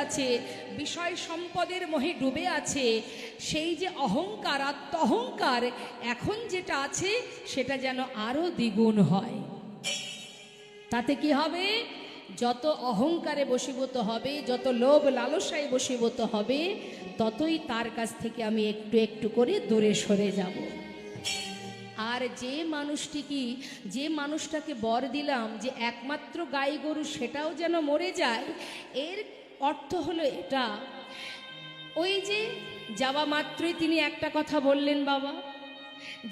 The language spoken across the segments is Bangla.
আছে, বিষয় সম্পদের মোহে ডুবে আছে, সেই যে অহংকার, আত্ম অহংকার এখন যেটা আছে সেটা যেন আরো দ্বিগুণ হয়। তাতে কি হবে? যত অহংকারে বশীভূত হবে, যত লোভ লালসায় বশীভূত হবে, ততই তার কাছ থেকে আমি একটু একটু করে দূরে সরে যাব। আর যে মানুষটাকে বর দিলাম যে একমাত্র গাই গরু সেটাও যেন মরে যায়, এর অর্থ হলো এটা, ওই যে যাওয়া মাত্রই তিনি একটা কথা বললেন বাবা,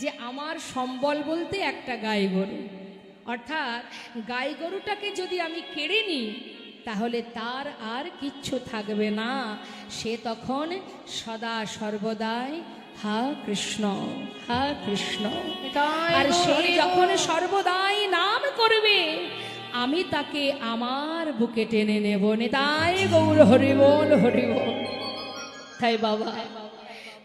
যে আমার সম্বল বলতে একটা গাই গরু, অর্থাৎ গাই গরুটাকে যদি আমি কেড়ে নিই তাহলে তার আর কিচ্ছু থাকবে না, সে তখন সদা সর্বদাই হা কৃষ্ণ হা কৃষ্ণ। আর সে যখন সর্বদাই নাম করবে আমি তাকে আমার বুকে টেনে নেব। নিতাই গৌর হরি বল হরি বল। তাই বাবা,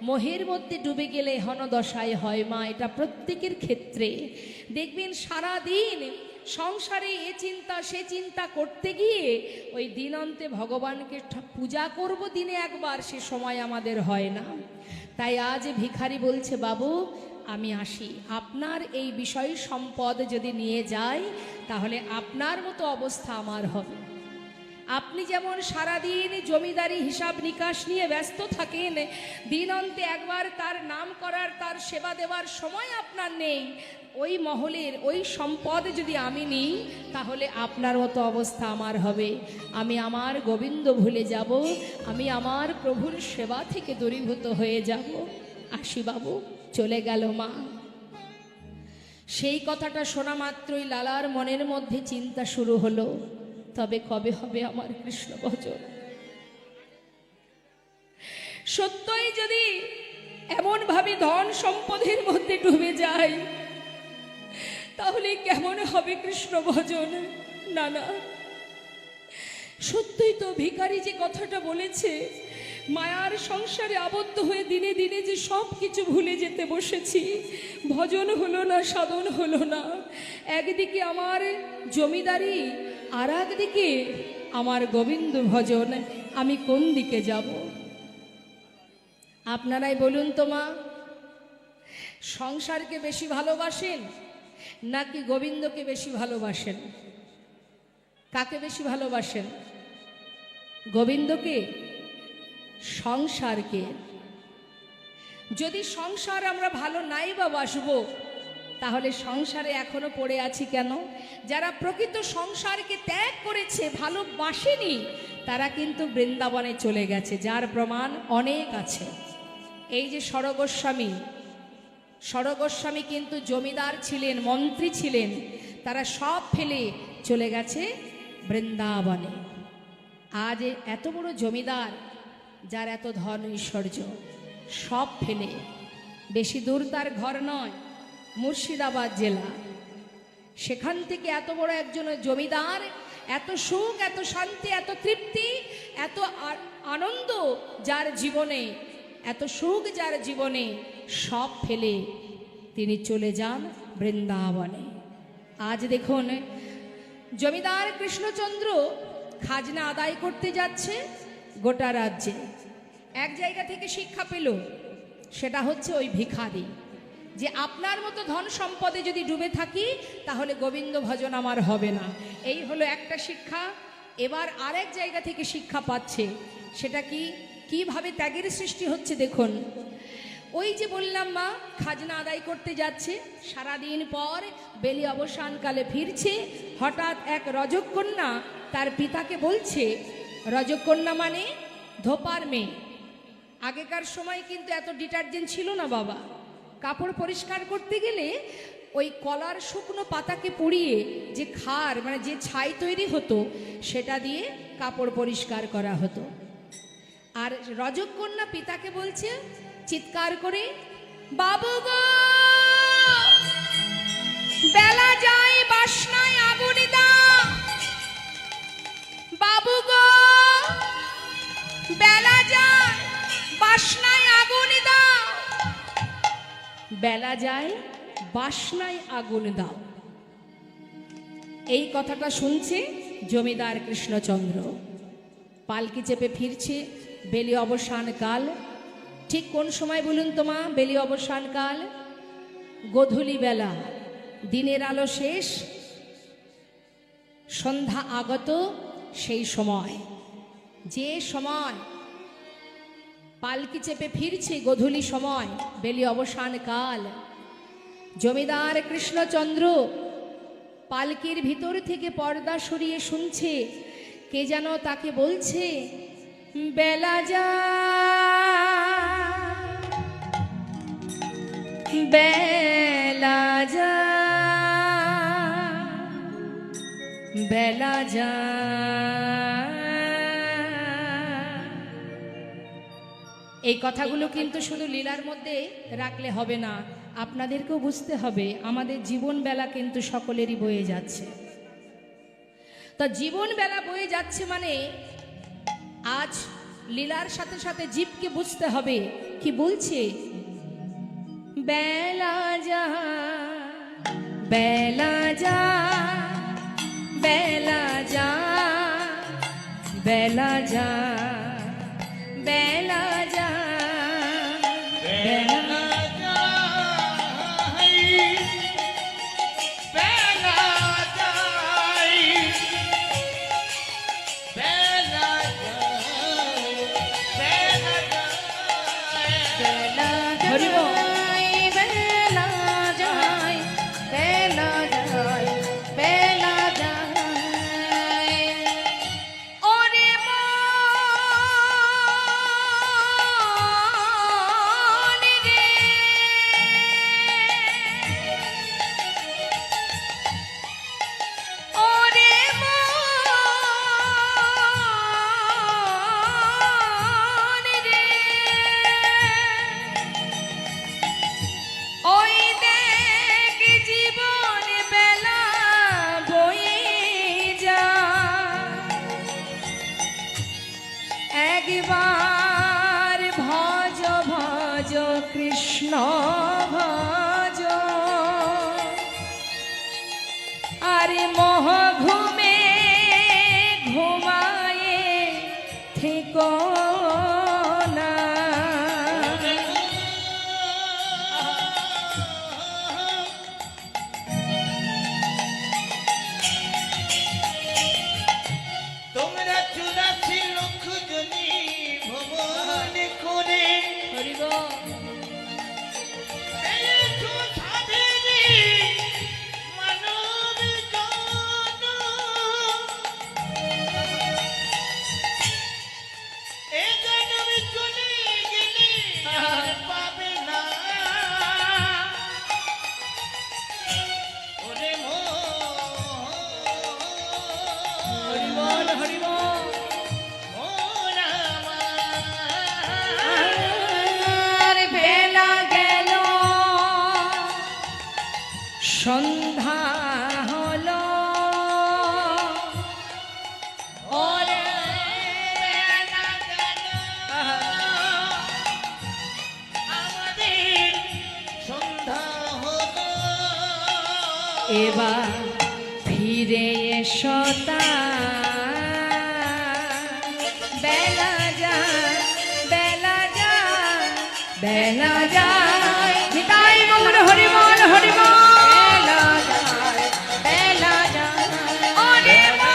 মোহের মধ্যে ডুবে গেলে হনদশায় হয় মা, এটা প্রত্যেকের ক্ষেত্রে দেখবেন সারা দিন সংসারে এ চিন্তা সে চিন্তা করতে গিয়ে ওই দিন অন্তে ভগবানকে পূজা করব দিনে একবার, সে সময় আমাদের হয় না। তাই আজ ভিখারি বলছে, বাবু আমি আসি, আপনার এই বিষয় সম্পদ যদি নিয়ে যাই তাহলে আপনার মতো অবস্থা আমার হবে। আপনি যেমন সারাদিন জমিদারি হিসাব নিকাশ নিয়ে ব্যস্ত থাকেন, দিন অন্তে একবার তার নাম করার, তার সেবা দেওয়ার সময় আপনার নেই, ওই মহলের ওই সম্পদ যদি আমি নিই তাহলে আপনার মতো অবস্থা আমার হবে। আমি আমার গোবিন্দ ভুলে যাব, আমি আমার প্রভুর সেবা থেকে দূরীভূত হয়ে যাব। আসি বাবু। চলে গেল মা। সেই কথাটা শোনা মাত্রই লালার মনের মধ্যে চিন্তা শুরু হলো, তবে কবে হবে আমার কৃষ্ণ ভজন? সত্যই যদি এমন ভাবে ধন সম্পদের মধ্যে ডুবে যায় তাহলে কেমন হবে কৃষ্ণ ভজন? না না, সত্যই তো ভিখারি যে কথাটা বলেছে, মায়ার সংসারে আবদ্ধ হয়ে দিনে দিনে যে সব কিছু ভুলে যেতে বসেছি, ভজন হলো না, সাধন হলো না। একদিকে আমার জমিদারি, আর একদিকে আমার গোবিন্দ ভজন, আমি কোন দিকে যাব? আপনারাই বলুন তো মা, সংসারকে বেশি ভালোবাসেন নাকি গোবিন্দকে বেশি ভালোবাসেন? কাকে বেশি ভালোবাসেন? গোবিন্দকে, সংসারকে? যদি সংসার আমরা ভালো নাই বা বাসবো, তাহলে সংসারে এখনো পড়ে আছি কেন? যারা প্রকৃত সংসারকে ত্যাগ করেছে, ভালোবাসেনি, তারা কিন্তু বৃন্দাবনে চলে গেছে, যার প্রমাণ অনেক আছে। এই যে সরগোস্বামী কিন্তু জমিদার ছিলেন, মন্ত্রী ছিলেন, তারা সব ফেলে চলে গেছে বৃন্দাবনে। আজ এত বড় জমিদার, যার এত ধন ঐশ্বর্য, সব ফেলে, বেশি দূর তার ঘর নয়, মুর্শিদাবাদ জেলা, সেখান থেকে এত বড় একজন জমিদার, এত সুখ, এত শান্তি, এত তৃপ্তি, এত আনন্দ যার জীবনে, এত সুখ যার জীবনে, সব ফেলে তিনি চলে যান বৃন্দাবনে। আজ দেখুন, জমিদার কৃষ্ণচন্দ্র খাজনা আদায় করতে যাচ্ছে গোটা রাজ্যে। এক জায়গা থেকে শিক্ষা পেল, সেটা হচ্ছে ওই ভিখারি, যে আপনার মতো ধন সম্পদে যদি ডুবে থাকি তাহলে গোবিন্দ ভজন আমার হবে না। এই হলো একটা শিক্ষা। এবার আরেক জায়গা থেকে শিক্ষা পাচ্ছে, সেটা কি, কিভাবে ত্যাগের সৃষ্টি হচ্ছে দেখুন। ওই যে বললাম মা, খাজনা আদায় করতে যাচ্ছে, সারাদিন পর বেলি অবসানকালে ফিরছে, হঠাৎ এক রজকন্যা তার পিতাকে বলছে, রজকন্যা মানে ধোপার মেয়ে। আগেকার সময় কিন্তু এত ডিটারজেন্ট ছিল না বাবা, কাপড় পরিষ্কার করতে গেলে ওই কলার শুকনো পাতাকে পুড়িয়ে যে খার, মানে যে ছাই তৈরি হতো, সেটা দিয়ে কাপড় পরিষ্কার করা হতো। আর রজকন্যা পিতাকে বলছে চিৎকার করে, বাবু গো, বেলা যায় বাসনায় আগুন দাও, বাবু গো, বেলা যায় বাসনায় আগুন দাও, বেলা যায় বাসনায় আগুন দাও। এই কথাটা শুনছে জমিদার কৃষ্ণচন্দ্র। পালকি চেপে ফিরছে, বেলি অবসান কাল। ঠিক কোন সময় বলুন তো মা? বেলি অবসান কাল গোধূলি বেলা, দিনের আলো শেষ, সন্ধ্যা আগত, সেই সময়, যে সময় পালকি চেপে ফিরছে গোধূলি সময়, বেলি অবসান কাল। জমিদার কৃষ্ণচন্দ্র পালকির ভিতর থেকে পর্দা সরিয়ে শুনছে, কে যেন তাকে বলছে, বেলা যা, বেলা যা, বেলা যা। এই কথাগুলো কিন্তু শুধু লীলার মধ্যে রাখলে হবে না, আপনাদেরকেও বুঝতে হবে আমাদের জীবন বেলা কিন্তু সকলেরই বয়ে যাচ্ছে। তা জীবন বেলা বয়ে যাচ্ছে মানে আজ লীলার সাথে সাথে জীবকে বুঝতে হবে কি বলছে, বেলা যা, বেলা যা, বেলা যা, বেলা যা, বেলা যা, বেলা একবার ভজ ভজ কৃষ্ণ ভজ, আরে মোহ ঘুমে ঘুমায়ে থেকো না। তোমরা 84 লক্ষ জনী ভবন করে হরিব মানব জন, এ জনম চলে গেলে আর পাবে না। ওরে হরিবল হরিবল। আর বেলা গেল, সন্ধ্যা হলো, ওরে বেলা গেল, আমাদের সন্ধ্যা হলো। এবার ফিরে এসো তা, বেলা যায়, বেলা যায়, বেলা যায়। নিতাই গৌর হরিবল হরিবল। বেলা যায়, বেলা যায়, ওরে মা।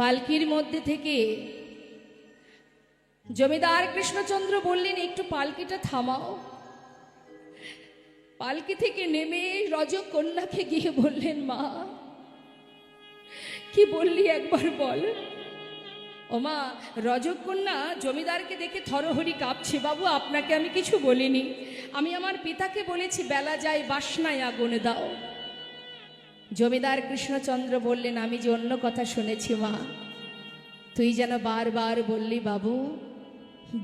পালকির মধ্যে থেকে জমিদার কৃষ্ণচন্দ্র বললেন, একটু পালকিটা থামাও। পালকি থেকে নেমে রজকন্যাকে গিয়ে বললেন, মা কি বললি একবার বল। ও মা, রজকন্যা জমিদারকে দেখে থরহরি কাঁপছে। বাবু, আপনাকে আমি কিছু বলিনি, আমি আমার পিতাকে বলেছি বেলা যায় বাসনায় আগুন দাও। জমিদার কৃষ্ণচন্দ্র বললেন, আমি যে অন্য কথা শুনেছি মা, তুই যেন বারবার বললি বাবু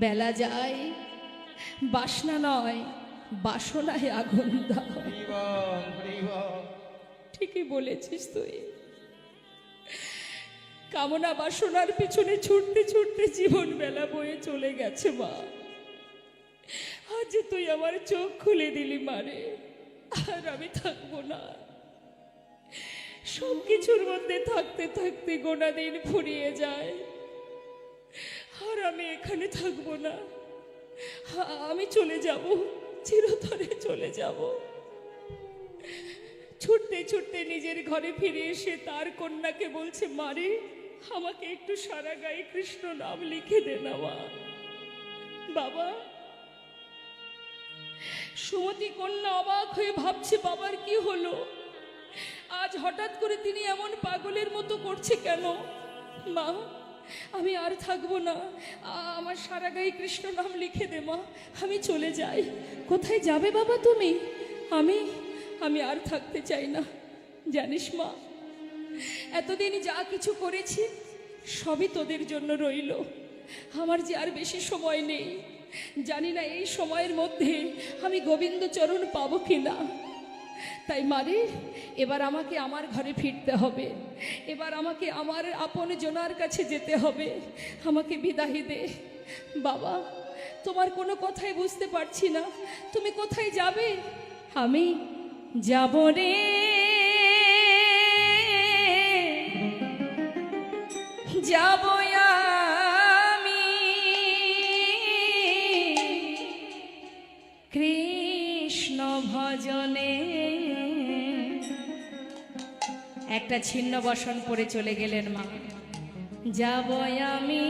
বেলা যায়, বাসনা নয়, বাসনায় আগুন দাও। হরি বল, হরি বল। ঠিকই বলেছিস তুই। কামনা বাসনার পিছনে ছুটতে ছুটতে জীবন বেলা বয়ে চলে গেছে মা। আজ তুই আমার চোখ খুলে দিলি মারে, আর আমি থাকবো না। সবকিছুর মধ্যে থাকতে থাকতে গোনা দিন ফুরিয়ে যায়, আর আমি এখানে থাকবো না। আমি চলে যাব, চিরতরে চলে যাব। ছুটতে ছুটতে নিজের ঘরে ফিরে এসে তার কন্যাকে বলছে, মারে আমাকে একটু সারা গায়ে কৃষ্ণ নাম লিখে দে না মা। বাবা, সুমতি কন্যা অবাক হয়ে ভাবছে বাবার কি হলো, আজ হঠাৎ করে তিনি এমন পাগলের মতো করছে কেন। মা, আমি আর থাকবো না, আমার সারা গায়ে কৃষ্ণ নাম লিখে দে মা, আমি চলে যাই। কোথায় যাবে বাবা তুমি? আমি আর থাকতে চাই না। জানিস মা, এতদিন যা কিছু করেছি সবই তোদের জন্য রইল। আমার যে আর বেশি সময় নেই, জানি না এই সময়ের মধ্যে আমি গোবিন্দ চরণ পাবো কিনা। তাই মারে, এবার আমাকে আমার ঘরে ফিরতে হবে, এবার আমাকে আমার আপন জনার কাছে যেতে হবে। আমাকে বিদায় দে বাবা। তোমার কোনো কথাই বুঝতে পারছি না, তুমি কোথায় যাবে? আমি যাব রে, যাব আমি কৃষ্ণ ভজনে। একটা ছিন্ন বসন পরে চলে গেলেন মা। যাব আমি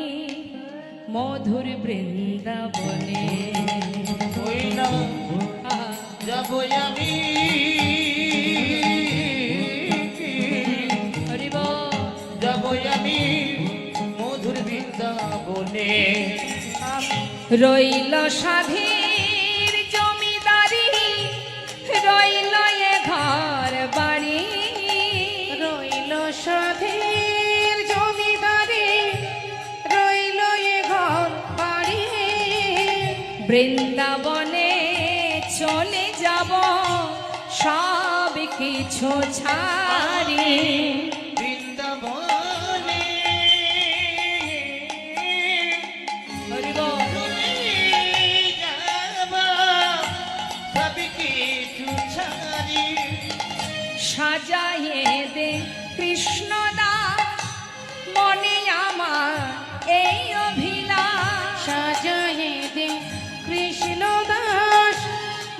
মধুর বৃন্দাবনে। ওই না আহা, যাব আমি হরি বল। যাব আমি মধুর বৃন্দাবনে। রইল সাধীর জমিদারি, রইল এ ঘর বাড়ি, রইল সাধের জমিদারি, রইল এ ঘর বাড়ি। বৃন্দাবনে চলে যাব সব কিছু ছাড়ি। বৃন্দাবনে হরি বল। চলে যাব সব কিছু ছাড়ি। সাজায়ে দে কৃষ্ণ দাস মনে আমার এই অভিলাষ। সাজায়ে দে কৃষ্ণ দাস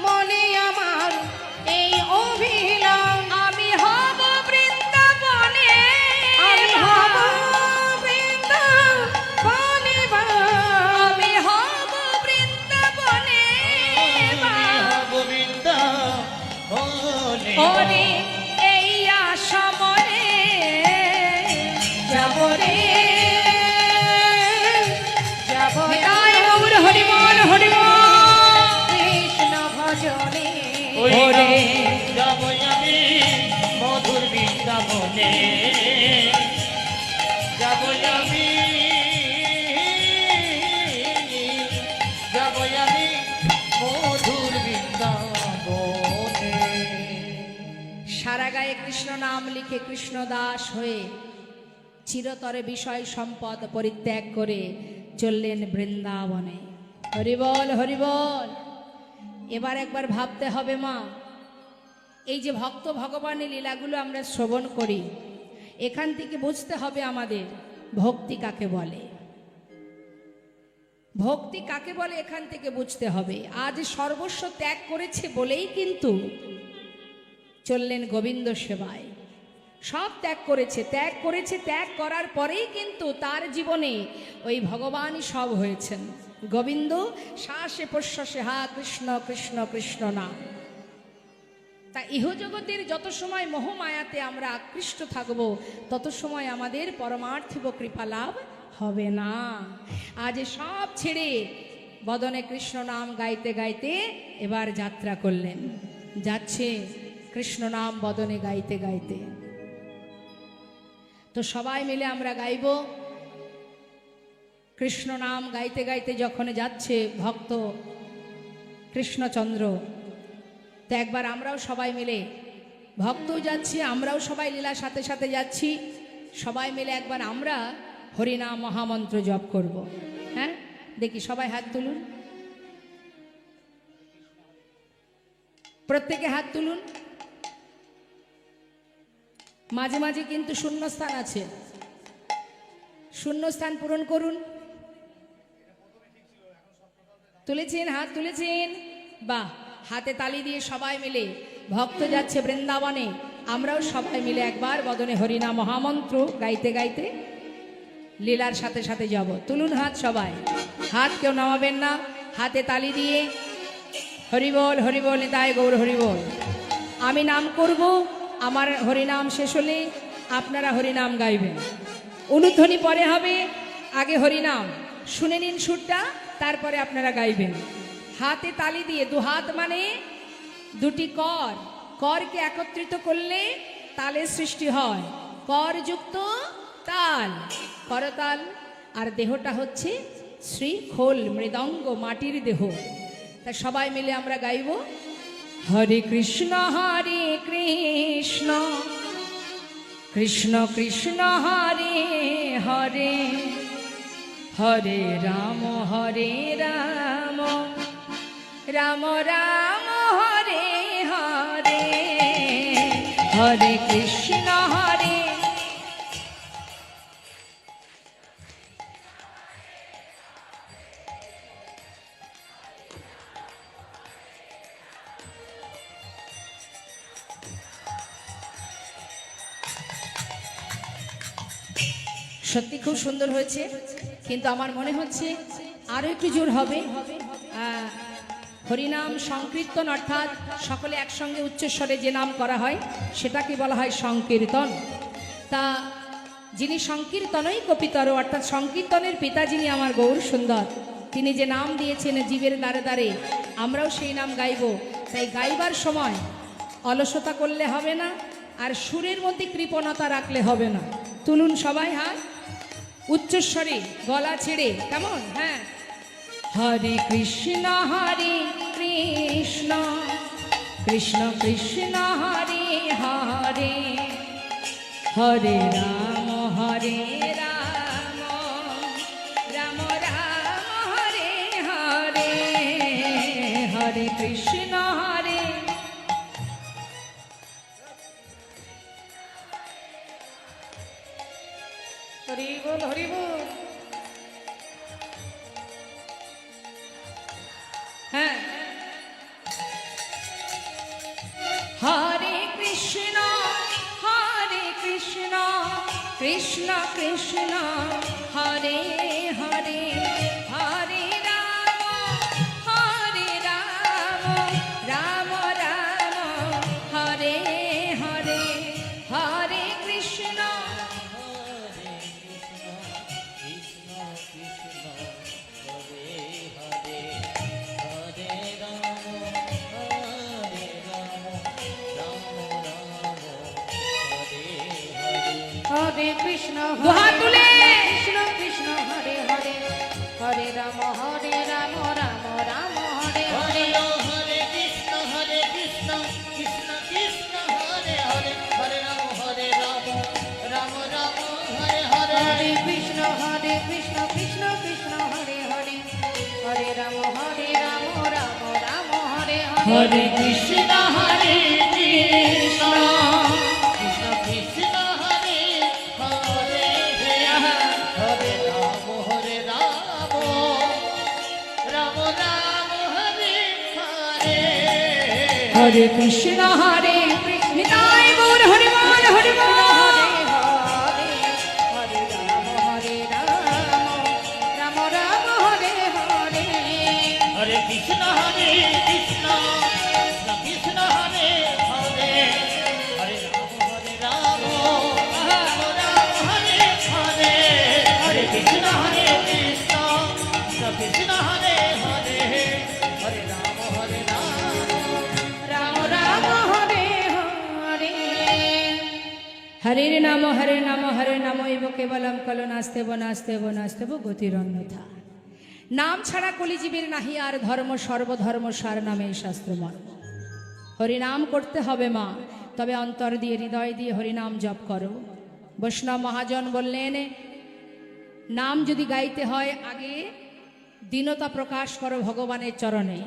মনে আমার এই অভিলাষ। আমি হব বৃন্দাবনে, আমি হব বৃন্দাবনে বা। আমি হব বৃন্দাবনে বা। বৃন্দাবনে ওরে এই আশা মনে যাব রে, যাব নিতাই গৌর হরি বল, হরি বল। কৃষ্ণ ভজনে। ওরে যাব আমি মধুর বৃন্দাবনে। যাব আমি, যাব আমি মধুর বৃন্দাবনে। সারা গায়ে কৃষ্ণ নাম লিখে কৃষ্ণ দাস হয়ে চিরতরে বিষয় সম্পদ পরিত্যাগ করে চললেন বৃন্দাবনে। হরি বল, হরি বল। এবার একবার ভাবতে হবে মা, এই যে ভক্ত ভগবানের লীলাগুলো আমরা শ্রবণ করি, এখান থেকে বুঝতে হবে আমাদের ভক্তি কাকে বলে। ভক্তি কাকে বলে এখান থেকে বুঝতে হবে। আজ সর্বস্ব ত্যাগ করেছে বলেই কিন্তু চললেন গোবিন্দ সেবায়। সব ত্যাগ করেছে, ত্যাগ করেছে, ত্যাগ করার পরেই কিন্তু তার জীবনে ওই ভগবানই সব হয়েছেন। গোবিন্দ শ্বাসে প্রশ্বাসে হা কৃষ্ণ কৃষ্ণ কৃষ্ণ নাম। তা ইহজগতের যত সময় মোহমায়াতে আমরা আকৃষ্ট থাকব, তত সময় আমাদের পরমার্থিক কৃপা লাভ হবে না। আজ সব ছেড়ে বদনে কৃষ্ণ নাম গাইতে গাইতে এবার যাত্রা করলেন। যাচ্ছে কৃষ্ণ নাম বদনে গাইতে গাইতে। তো সবাই মিলে আমরা গাইব। কৃষ্ণ নাম গাইতে গাইতে যখন যাচ্ছে ভক্ত কৃষ্ণচন্দ্র। তো একবার আমরাও সবাই মিলে, ভক্ত যাচ্ছি, আমরাও সবাই লীলার সাথে সাথে যাচ্ছি, সবাই মিলে একবার আমরা হরিনাম মহামন্ত্র জপ করব। হ্যাঁ, দেখি সবাই হাত তুলুন, প্রত্যেকে হাত তুলুন। মাঝে মাঝে কিন্তু শূন্যস্থান আছে, শূন্যস্থান পূরণ করুন। তুলেছেন, হাত তুলেছেন, বাহ। হাতে তালি দিয়ে সবাই মিলে, ভক্ত যাচ্ছে বৃন্দাবনে, আমরাও সবাই মিলে একবার বদনে হরিনাম মহামন্ত্র গাইতে গাইতে লীলার সাথে সাথে যাব। তুলুন হাত সবাই, হাত কেউ নামাবেন না, হাতে তালি দিয়ে হরিবল হরিবল নিতাই গৌর হরিবল। আমি নাম করব, আমার হরিনাম শেষ হলে আপনারা হরিনাম গাইবেন। অনুধ্বনি পরে হবে, আগে হরিনাম শুনে নিন সুরটা, তারপরে আপনারা গাইবেন। হাতে তালি দিয়ে, দু হাত মানে দুটি কর, করকে একত্রিত করলে তালের সৃষ্টি হয়। করযুক্ত তাল, করতাল। আর দেহটা হচ্ছে শ্রীখোল, মৃদঙ্গ, মাটির দেহ। তা সবাই মিলে আমরা গাইব হরে কৃষ্ণ কৃষ্ণ কৃষ্ণ হরে হরে, হরে রাম রাম রাম হরে হরে, হরে কৃষ্ণ হরে। সত্যি খুব সুন্দর হয়েছে, কিন্তু আমার মনে হচ্ছে আরো একটু জোর হবে। হরিনাম সংকীর্তন, অর্থাৎ সকলে একসঙ্গে উচ্চস্বরে যে নাম করা হয় সেটাকে বলা হয় সংকীর্তন। তা যিনি সংকীর্তনই কপিতর, অর্থাৎ সংকীর্তনের পিতা যিনি আমার গৌর সুন্দর, তিনি যে নাম দিয়েছেন জীবের দ্বারে দ্বারে, আমরাও সেই নাম গাইব। তাই গাইবার সময় অলসতা করলে হবে না, আর সুরের মধ্যে কৃপণতা রাখলে হবে না। তুলুন সবাই হাত, উচ্চস্বরে গলা ছেড়ে, কেমন? হ্যাঁ, হরে কৃষ্ণ কৃষ্ণ কৃষ্ণ হরে হরে, হরে রাম রাম রাম হরে হরে, হরে কৃষ্ণ হরে। হরি বল হরি বল। হ্যাঁ, হরে কৃষ্ণ কৃষ্ণ কৃষ্ণ হরে হরে, হরে রাম রাম রাম হরে হরে, হরে কৃষ্ণ হরে কৃষ্ণ দুহাত তুলে। কৃষ্ণ কৃষ্ণ হরে হরে, হরে রাম রাম রাম হরে হরে, হরে কৃষ্ণ কৃষ্ণ কৃষ্ণ হরে হরে, হরে রাম রাম রাম হরে হরে। হরে কৃষ্ণ কৃষ্ণ কৃষ্ণ হরে হরে, হরে রাম রাম হরে হরে, হরে কৃষ্ণ কৃষ্ণ কৃষ্ণ কৃষ্ণ হরে হরে, হরে রাম রাম রাম হরে হরে, হরে কৃষ্ণ হরে নিতাই গৌর হরি বল হরি বল। হরে রাম রাম হরে হরে, হরে কৃষ্ণ কৃষ্ণ কৃষ্ণ হরে হরে, হরে রাম রাম রাম হরে হরে, হরে কৃষ্ণ কৃষ্ণ কৃষ্ণ হরে হরে, হরে রাম রাম রাম হরে হরে। হরে নাম এব কেবলম কলো নাস্তেব নাস্তেব নাস্তেব গতিরন্যথা। নাম ছাড়া কলিজীবের নাহি আর ধর্ম, সর্বধর্ম সার নামে শাস্ত্র মর্ম। হরিনাম করতে হবে মা, তবে অন্তর দিয়ে হৃদয় দিয়ে হরিনাম জপ করো। বৈষ্ণব মহাজন বললেন, নাম যদি গাইতে হয় আগে দীনতা প্রকাশ করো ভগবানের চরণে।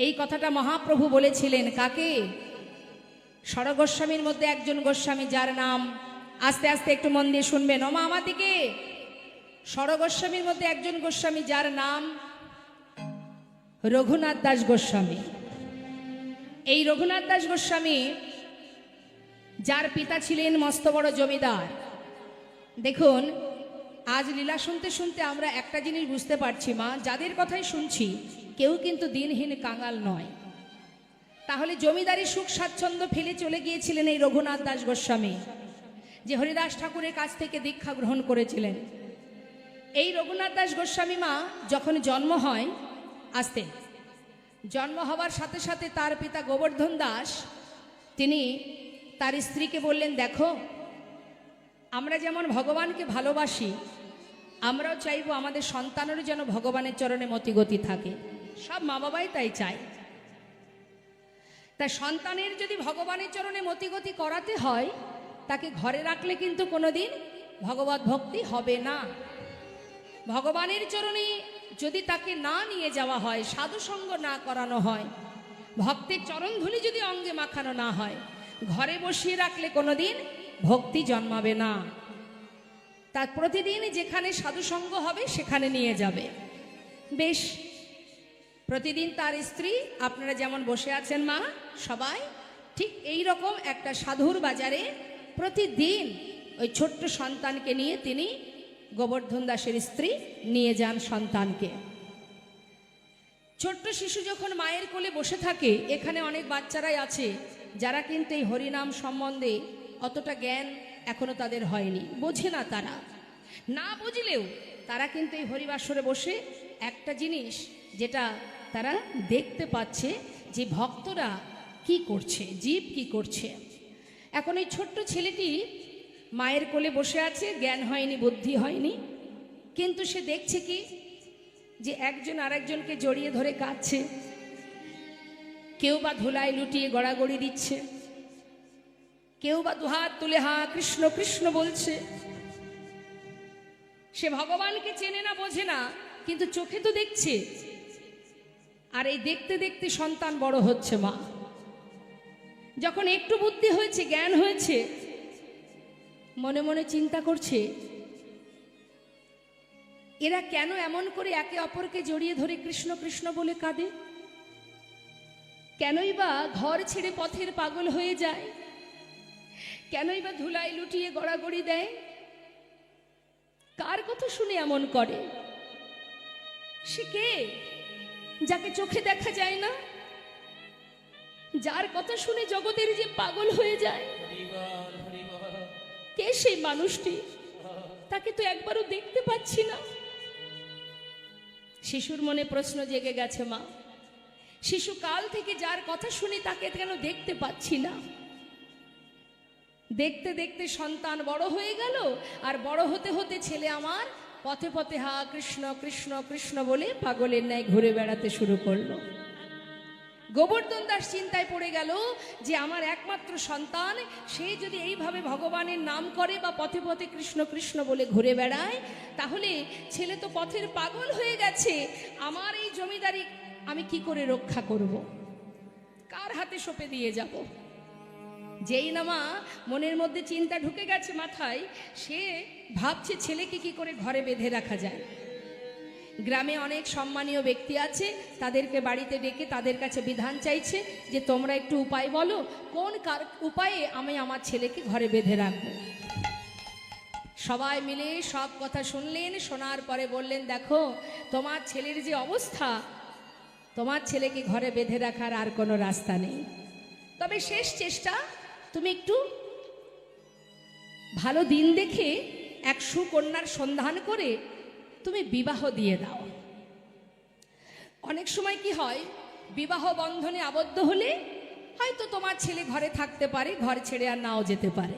এই কথাটা মহাপ্রভু বলেছিলেন কাকে? ষড় গোস্বামীর মধ্যে একজন গোস্বামী, যার নাম, আস্তে আস্তে একটু মন দিয়ে শুনবেন, ওমা আমার দিকে। ষড় গোস্বামীর মধ্যে একজন গোস্বামী, যার নাম রঘুনাথ দাস গোস্বামী। এই রঘুনাথ দাস গোস্বামী, যার পিতা ছিলেন মস্ত বড় জমিদার। দেখুন, আজ লীলা শুনতে শুনতে আমরা একটা জিনিস বুঝতে পারছি মা, যাদের কথাই শুনছি কেউ কিন্তু দিনহীন কাঙাল নয়। তাহলে জমিদারি সুখ স্বাচ্ছন্দ্য ফেলে চলে গিয়েছিলেন এই রঘুনাথ দাস গোস্বামী, যে হরিদাস ঠাকুরের কাছ থেকে দীক্ষা গ্রহণ করেছিলেন। এই রঘুনাথ দাস গোস্বামী মা যখন জন্ম হয়, জন্ম হওয়ার সাথে সাথে তার পিতা গোবর্ধন দাস তিনি তার স্ত্রীকে বললেন, দেখো, আমরা যেমন ভগবানকে ভালোবাসি, আমরাও চাইবো আমাদের সন্তানেরও যেন ভগবানের চরণে মতিগতি থাকে। সব মা বাবাই তাই চায়। তাই সন্তানের যদি ভগবানের চরণে মতিগতি করাতে হয়, তাকে ঘরে রাখলে কিন্তু কোনোদিন ভগবত ভক্তি হবে না। ভগবানের চরণে যদি তাকে না নিয়ে যাওয়া হয়, সাধুসঙ্গ না করানো হয়, ভক্তের চরণধুলি যদি অঙ্গে মাখানো না হয়, ঘরে বসিয়ে রাখলে কোনোদিন ভক্তি জন্মাবে না। তার প্রতিদিন যেখানে সাধুসঙ্গ হবে সেখানে নিয়ে যাবে। বেশ, প্রতিদিন তার স্ত্রী, আপনারা যেমন বসে আছেন মা সবাই, ঠিক এই রকম একটা সাধুর বাজারে প্রতিদিন ওই ছোট্ট সন্তানকে নিয়ে তিনি, গোবর্ধন দাসের স্ত্রী, নিয়ে যান সন্তানকে। ছোট্ট শিশু যখন মায়ের কোলে বসে থাকে, এখানে অনেক বাচ্চারাই আছে যারা কিন্তু এই হরিনাম সম্বন্ধে অতটা জ্ঞান এখনো তাদের হয়নি, বোঝে না। তারা না বুঝলেও তারা কিন্তু এই হরিবাসরে বসে একটা জিনিস যেটা তারা দেখতে পাচ্ছে, যে ভক্তরা কি করছে, জীব কি করছে। এখন এই ছোট্ট ছেলেটি মায়ের কোলে বসে আছে, জ্ঞান হয়নি, বুদ্ধি হয়নি, কিন্তু সে দেখছে কি, যে একজন আরেকজনকে জড়িয়ে ধরে কাঁদছে, কেউ বা ধুলায় লুটিয়ে গড়াগড়ি দিচ্ছে, কেউ বা দুহাত তুলে হা কৃষ্ণ কৃষ্ণ বলছে। সে ভগবানকে চেনে না, বোঝে না, কিন্তু চোখে তো দেখছে। আর এই দেখতে দেখতে সন্তান বড় হচ্ছে মা। যখন একটু বুদ্ধি হয়েছে, জ্ঞান হয়েছে, মনে মনে চিন্তা করছে, এরা কেন এমন করে একে অপরকে জড়িয়ে ধরে কৃষ্ণ কৃষ্ণ বলে কাঁদে? কেনই বা ঘর ছেড়ে পথের পাগল হয়ে যায়? কেনই বা ধুলায় লুটিয়ে গড়াগড়ি দেয়? কার কথা শুনে এমন করে? সে কে? যাকে চোখে দেখা যায় না, যার কথা শুনে জগতের যে পাগল হয়ে যায়, কে সেই মানুষটি? তাকে তো একবারও দেখতে পাচ্ছি না। শিশুর মনে প্রশ্ন জেগে গেছে মা, শিশুকাল থেকে যার কথা শুনি তাকে কেন দেখতে পাচ্ছি না? দেখতে দেখতে সন্তান বড় হয়ে গেল, আর বড় হতে হতে ছেলে আমার পথে পথে হা কৃষ্ণ কৃষ্ণ কৃষ্ণ বলে পাগলের ন্যায় ঘুরে বেড়াতে শুরু করলো। গোবর্ধন দাস চিন্তায় পড়ে গেল যে আমার একমাত্র সন্তান, সে যদি এইভাবে ভগবানের নাম করে বা পথে পথে কৃষ্ণ কৃষ্ণ বলে ঘুরে বেড়ায়, তাহলে ছেলে তো পথের পাগল হয়ে গেছে। আমার এই জমিদারি আমি কি করে রক্ষা করব? কার হাতে সঁপে দিয়ে যাব? যেই না মা মনের মধ্যে চিন্তা ঢুকে গেছে মাথায়, সে ভাবছে ছেলেকে কি করে ঘরে বেঁধে রাখা যায়। গ্রামে অনেক সম্মানীয় ব্যক্তি আছে, তাদেরকে বাড়িতে ডেকে তাদের কাছে বিধান চাইছে যে তোমরা একটু উপায় বলো, কোন উপায়ে আমি আমার ছেলেকে ঘরে বেঁধে রাখবো। সবাই মিলে সব কথা শুনলেন, শোনার পরে বললেন, দেখো, তোমার ছেলের যে অবস্থা, তোমার ছেলেকে ঘরে বেঁধে রাখার আর কোনো রাস্তা নেই। তবে শেষ চেষ্টা, তুমি একটু ভালো দিন দেখে এক সুকন্যার সন্ধান করে তুমি বিবাহ দিয়ে দাও। অনেক সময় কি হয়, বিবাহ বন্ধনে আবদ্ধ হলে হয়তো তোমার ছেলে ঘরে থাকতে পারে, ঘর ছেড়ে আর নাও যেতে পারে।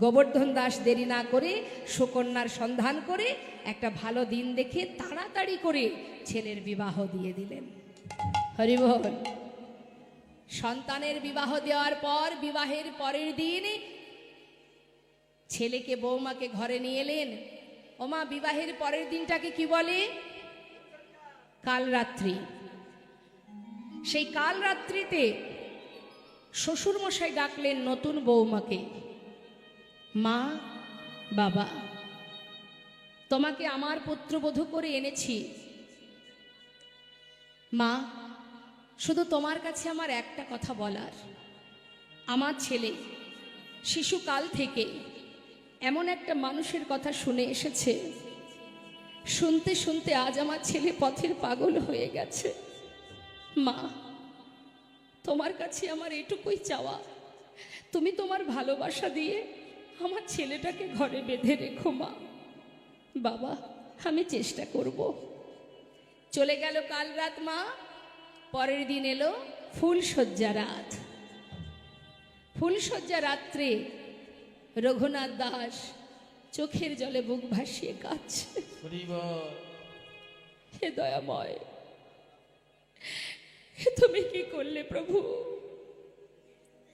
গোবর্ধন দাস দেরি না করে সুকন্যার সন্ধান করে একটা ভালো দিন দেখে তাড়াতাড়ি করে ছেলের বিবাহ দিয়ে দিলেন। হরি বল। সন্তানের বিবাহ দেওয়ার পর বিবাহের পরের দিন ছেলেকে বৌমাকে ঘরে নিয়ে এলেন। ওমা, বিবাহের পরের দিনটাকে কি বলে? কাল রাত্রি। সেই কাল রাত্রিতে শ্বশুর মশাই ডাকলেন নতুন বৌমাকে, মা, বাবা, তোমাকে আমার পুত্রবধূ করে এনেছি। মা, শুধু তোমার কাছে আমার একটা কথা বলার। আমার ছেলে শিশুকাল থেকে এমন একটা মানুষের কথা শুনে এসেছে, শুনতে শুনতে আজ আমার ছেলে পথের পাগল হয়ে গেছে। মা, তোমার কাছে আমার এটুকুই চাওয়া, তুমি তোমার ভালোবাসা দিয়ে আমার ছেলেটাকে ঘরে বেঁধে রেখো। মা, বাবা, আমি চেষ্টা করব। চলে গেল কাল রাত। মা, পরের দিন এলো ফুলশয্যা রাত। ফুলশয্যা রাত্রে রঘুনাথ দাস চোখের জলে বুক ভাসিয়ে কাঁদছে। হে দয়াময়, হে তুমি কি করলে প্রভু,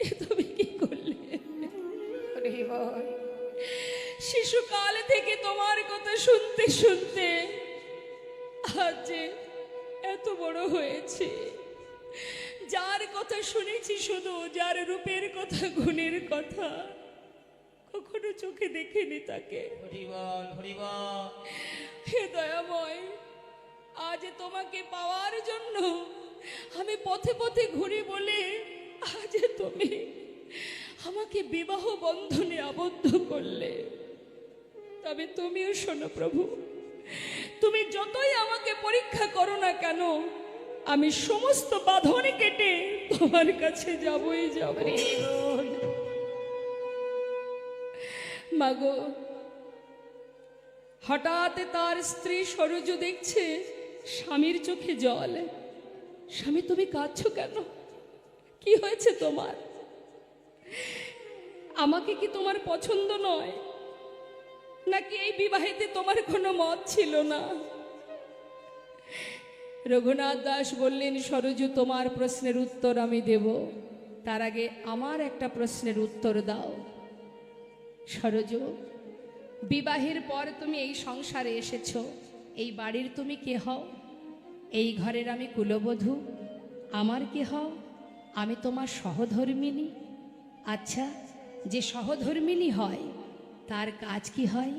হে তুমি কি করলে? শিশুকাল থেকে তোমার কথা শুনতে শুনতে আজ যে এত বড় হয়েছে, যার কথা শুনেছি শুধু, যার রূপের কথা, গুণের কথা, কখনো চোখে দেখিনি তাকে। হে দয়াময়, আজ তোমাকে পাওয়ার জন্য আমি পথে পথে ঘুরি বলে আজ তুমি আমাকে বিবাহ বন্ধনে আবদ্ধ করলে। তবে তুমিও শোনো প্রভু, তুমি যতই আমাকে পরীক্ষা করো না কেন, আমি সমস্ত বাঁধন কেটে তোমার কাছে যাবই যাব। মাগো, হঠাৎ তার স্ত্রী সরজু দেখছে স্বামীর চোখে জল। স্বামী, তুমি কাঁদছো কেন? কি হয়েছে তোমার? আমাকে কি তোমার পছন্দ নয়, নাকি এই বিবাহেতে তোমার কোনো মত ছিল না? রঘুনাথ দাস বললেন, সরজু, তোমার প্রশ্নের উত্তর আমি দেব, তার আগে আমার একটা প্রশ্নের উত্তর দাও। সরজু, বিবাহের পর তুমি এই সংসারে এসেছো, এই বাড়ির তুমি কে হও? এই ঘরের আমি কুলবধূ। আমার কে হও? আমি তোমার সহধর্মিণী। আচ্ছা, যে সহধর্মিণী হয় তার কাজ কি হয়?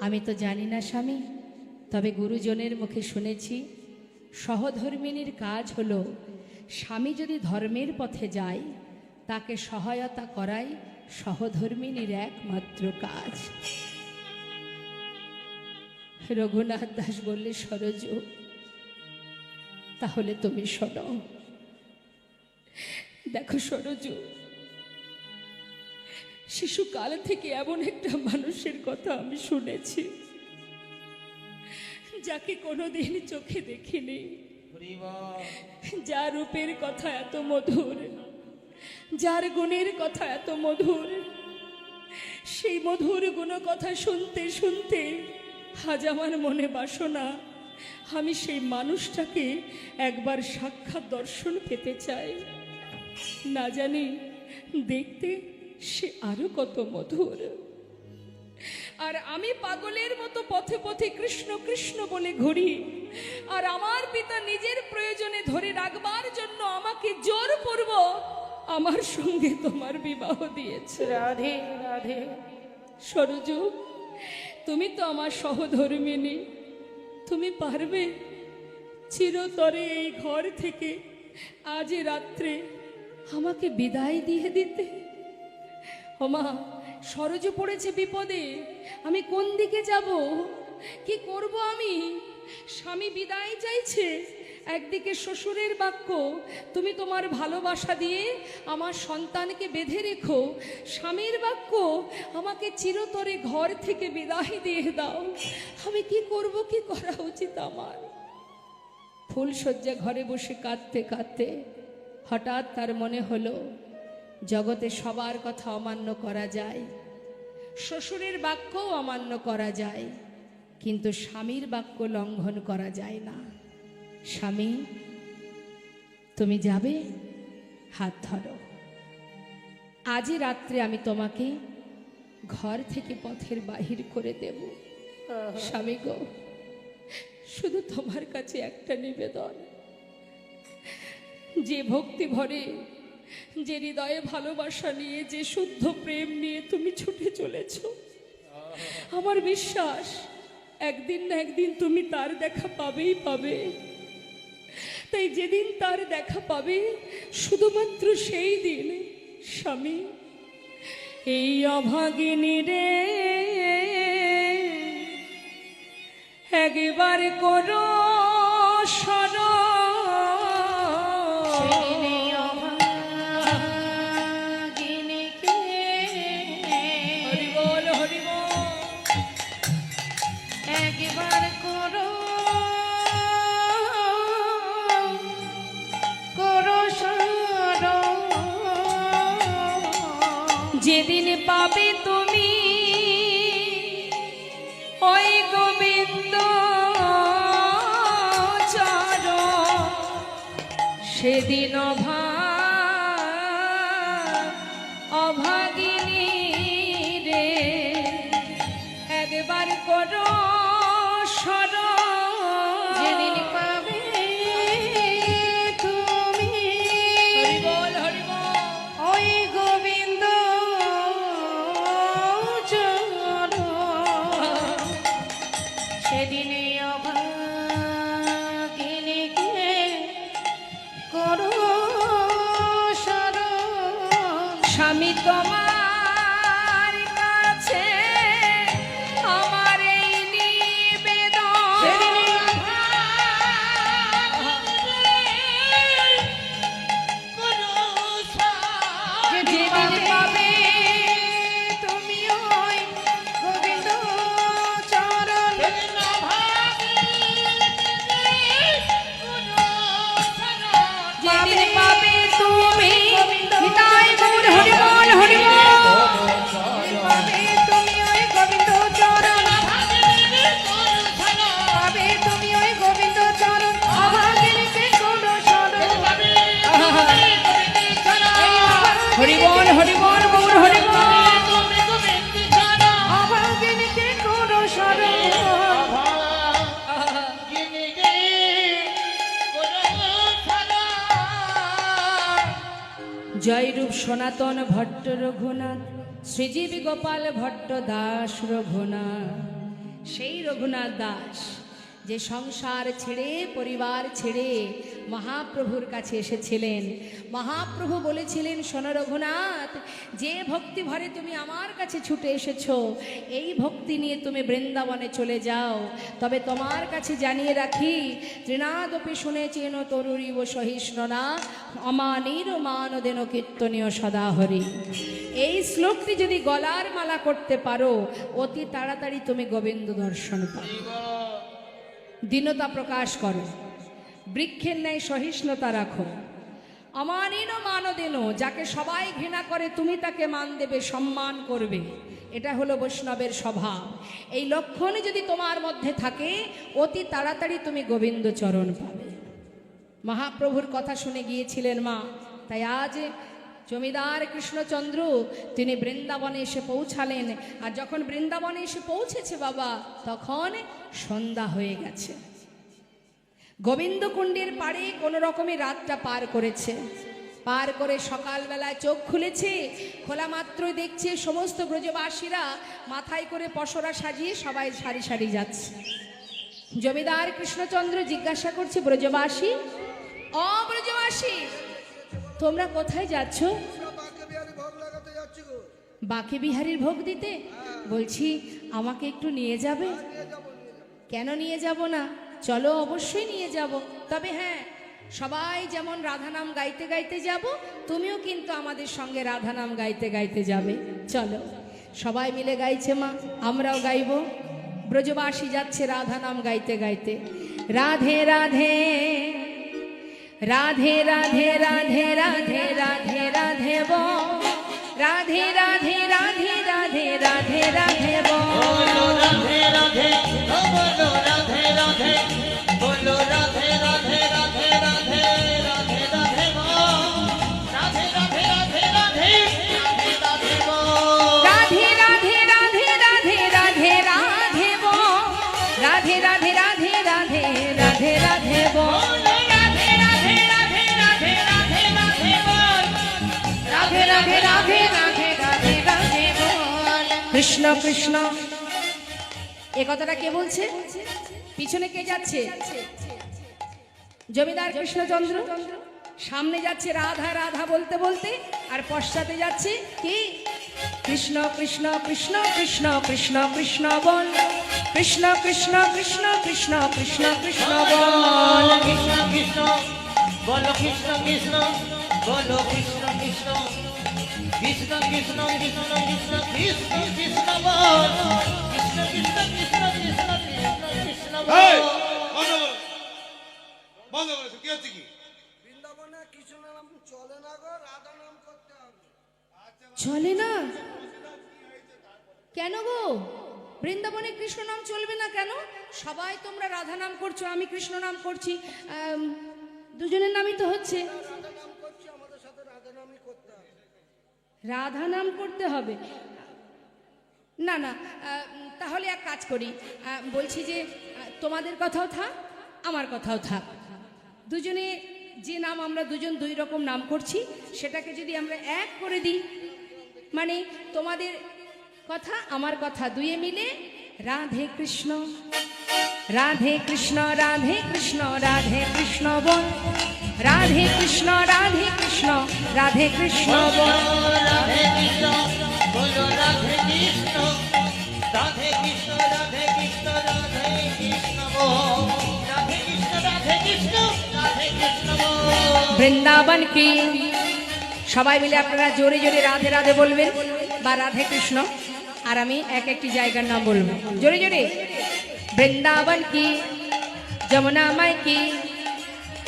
আমি তো জানি না স্বামী, তবে গুরুজনের মুখে শুনেছি সহধর্মিণীর কাজ হলো স্বামী যদি ধর্মের পথে যায় তাকে সহায়তা করাই সহধর্মিণীর একমাত্র কাজ। রঘুনাথ দাস বললে, সরজু, তাহলে তুমি শোনো। দেখো সরজু, শিশুকাল থেকে এমন একটা মানুষের কথা আমি শুনেছি, যাকে কোনোদিন চোখে দেখিনি, যার রূপের কথা এত মধুর, যার গুণের কথা এত মধুর। সেই মধুর গুণ কথা শুনতে শুনতে আজ আমার মনে বাসনা, আমি সেই মানুষটাকে একবার সাক্ষাৎ দর্শন পেতে চাই। না জানি দেখতে সে আরো কত মধুর। আর আমি পাগলের মতো পথে পথে কৃষ্ণ কৃষ্ণ বলে ঘুরি, আর আমার পিতা নিজের প্রয়োজনে ধরে রাখবার জন্য আমাকে জোর পূর্ব আমার সঙ্গে তোমার বিবাহ দিয়েছে। রাধে রাধে। সরজু, তুমি তো আমার সহধর্মিণী, তুমি পারবে চিরতরে এই ঘর থেকে আজ রাত্রে আমাকে বিদায় দিয়ে দিতে? ওমা, সরজু পড়েছে বিপদে, আমি কোন দিকে যাব, কি করব আমি? স্বামী বিদায় চাইছে, একদিকে শ্বশুরের বাক্য, তুমি তোমার ভালোবাসা দিয়ে আমার সন্তানকে বেঁধে রেখো, স্বামীর বাক্য, আমাকে চিরতরে ঘর থেকে বিদায় দিয়ে দাও। আমি কি করব, কি করা উচিত আমার? ফুলশয্যা ঘরে বসে কাঁদতে কাঁদতে হঠাৎ তার মনে হলো, জগতে সবার কথা অমান্য করা যায়, শ্বশুরের বাক্যও অমান্য করা যায়, কিন্তু স্বামীর বাক্য লঙ্ঘন করা যায় না। স্বামী, তুমি যাবে, হাত ধরো। আজই রাত্রে আমি তোমাকে ঘর থেকে পথের বাহির করে দেব। স্বামী গো, শুধু তোমার কাছে একটা নিবেদন, যে ভক্তি ভরে, যে হৃদয়ে ভালোবাসা নিয়ে, যে শুদ্ধ প্রেম নিয়ে তুমি ছুটে চলেছ, আমার বিশ্বাস একদিন না একদিন তুমি তার দেখা পাবেই পাবে। তাই যেদিন তার দেখা পাবে, শুধুমাত্র সেই দিন স্বামী এই অভাগিনী রে একবার করো স্মরণ। একবার করো করো স্মরণ। যেদিন পাবে তুমি ওই গোবিন্দ চরণ, সেদিন অভাগিনী রে একবার করো স্মরণ। যেদিন পাবে তুমি হরি বল, হরি বল। ওই গোবিন্দ চরণ, সেদিনে অভাগিনীকে করো স্মরণ। স্বামী তোমার কাছে আমার এই নিবেদন, সেদিনে যেদিন পাবে তুমি ওই গোবিন্দ চরণ, যেদিন পাবে তুমি নিতাই গৌর হরি বল, হরি বল। পাবে তুমি ওই গোবিন্দ চরণ, পাবে তুমি ওই গোবিন্দ চরণ, অভাগিনীকে করো স্মরণ। হরি বল, হরি বল, গৌর হরি বল। অভাগিনীকে করো স্মরণ। জয়রূপ সনাতন ভট্ট রঘুনাথ, শ্রীজীব গোপাল ভট্ট দাস রঘুনাথ। সেই রঘুনাথ দাস যে সংসার ছেড়ে, পরিবার ছেড়ে মহাপ্রভুর কাছে এসেছিলেন। মহাপ্রভু বলেছিলেন, শোনো রঘুনাথ, যে ভক্তি ভরে তুমি আমার কাছে ছুটে এসেছো, এই ভক্তি নিয়ে তুমি বৃন্দাবনে চলে যাও। তবে তোমার কাছে জানিয়ে রাখি, তৃণাদপি শুনে চেন তরুরিব সহিষ্ণনা, অমানির মানদেন কীর্তনীয় সদা হরি। এই শ্লোকটি যদি গলার মালা করতে পারো, অতি তাড়াতাড়ি তুমি গোবিন্দ দর্শন পাবে। দীনতা প্রকাশ করো, বৃক্ষের ন্যায় সহিষ্ণুতা রাখো। অমানিন মানদেন, যাকে সবাই ঘৃণা করে তুমি তাকে মান দেবে, সম্মান করবে। এটা হলো বৈষ্ণবের স্বভাব। এই লক্ষণ যদি তোমার মধ্যে থাকে, অতি তাড়াতাড়ি তুমি গোবিন্দ চরণ পাবে। মহাপ্রভুর কথা শুনে গিয়েছিলেন মা, তাই আজ জমিদার কৃষ্ণচন্দ্র তিনি বৃন্দাবনে এসে পৌঁছালেন। আর যখন বৃন্দাবনে এসে পৌঁছেছে বাবা, তখন সন্ধ্যা হয়ে গেছে। গোবিন্দকুণ্ডের পাড়ে কোনো রকমে রাতটা পার করেছে। পার করে সকালবেলায় চোখ খুলেছে, খোলা মাত্রই দেখছে সমস্ত ব্রজবাসীরা মাথায় করে পসরা সাজিয়ে সবাই সারি সারি যাচ্ছে। জমিদার কৃষ্ণচন্দ্র জিজ্ঞাসা করছে, ব্রজবাসী, ব্রজবাসী, তোমরা কোথায় যাচ্ছ? বাঁকে বিহারীর ভোগ দিতে। বলছি আমাকে একটু নিয়ে যাবে? কেন নিয়ে যাব না? চলো, অবশ্যই নিয়ে যাব। তবে হ্যাঁ, সবাই যেমন রাধা নাম গাইতে গাইতে যাব, তুমিও কিন্তু আমাদের সঙ্গে রাধা নাম গাইতে গাইতে যাবে। চলো। সবাই মিলে গাইছে মা, আমরাও গাইব। ব্রজবাসী যাচ্ছে রাধা নাম গাইতে গাইতে। রাধে রাধে রাধে রাধে রাধে রাধে রাধে রাধে বল, রাধে রাধে রাধে রাধে রাধে রাধে বলো বল রাধে রাধে ও বলো রাধে রাধে বলো রাধে রাধে রাধে রাধে রাধে রাধে বল রাধে রাধে রাধে রাধে রাধে রাধে বল রাধে রাধে রাধে রাধে রাধে রাধে বল রাধে রাধে রাধে রাধে রাধে রাধে বল রাধে রাধে রাধে রাধে রাধে রাধে বল রাধে রাধে রাধে রাধে রাধে রাধে বল কৃষ্ণ কৃষ্ণ এ কথাটা কে বলছে পিছনে কে যাচ্ছে জমিদার কৃষ্ণচন্দ্র সামনে যাচ্ছে রাধা রাধা বলতে বলতে আর পশ্চাতে যাচ্ছে কি কৃষ্ণ কৃষ্ণ কৃষ্ণ কৃষ্ণ কৃষ্ণ কৃষ্ণ বল কৃষ্ণ কৃষ্ণ কৃষ্ণ কৃষ্ণ কৃষ্ণ কৃষ্ণ বল কৃষ্ণ কৃষ্ণ বলো কৃষ্ণ কৃষ্ণ বলো কৃষ্ণ কৃষ্ণ কৃষ্ণ কৃষ্ণ কৃষ্ণ কৃষ্ণ কৃষ্ণ কৃষ্ণ বল কৃষ্ণ কৃষ্ণ কৃষ্ণ কৃষ্ণ কৃষ্ণ কৃষ্ণ এই, বল বন্ধ করো। বন্ধ করেছো কি হচ্ছে কি বৃন্দাবনে কৃষ্ণ নাম চলে না গো, রাধা নাম করতে হবে। চলে না কেন গো বৃন্দাবনে কৃষ্ণ নাম চলবে না কেন সবাই তোমরা রাধা নাম করছো আমি কৃষ্ণ নাম করছি দুজনের নামই তো হচ্ছে রাধা নাম করছি, আমাদের সাথে রাধা নামই করতে হবে। রাধা নাম করতে হবে না না তাহলে এক কাজ করি বলছি যে তোমাদের কথাও থাক আমার কথাও থাক দুজনে যে নাম আমরা দুজন দুই রকম নাম করছি সেটাকে যদি আমরা এক করে দিই মানে তোমাদের কথা আমার কথা দুয়ে মিলে রাধে কৃষ্ণ রাধে কৃষ্ণ রাধে কৃষ্ণ রাধে কৃষ্ণ বল রাধে কৃষ্ণ রাধে কৃষ্ণ রাধে কৃষ্ণ বল রাধে কৃষ্ণ বলো রাধে কৃষ্ণ রাধে কৃষ্ণ রাধে কৃষ্ণ রাধে কৃষ্ণ বল রাধে কৃষ্ণ রাধে কৃষ্ণ রাধে কৃষ্ণ বল বৃন্দাবন কি সবাই মিলে আপনারা জোরে জোরে রাধে রাধে বলবেন বা রাধে কৃষ্ণ আর আমি এক একটি জায়গার নাম বলবো জোরে জোরে বৃন্দাবন কি যমুনা মাই কি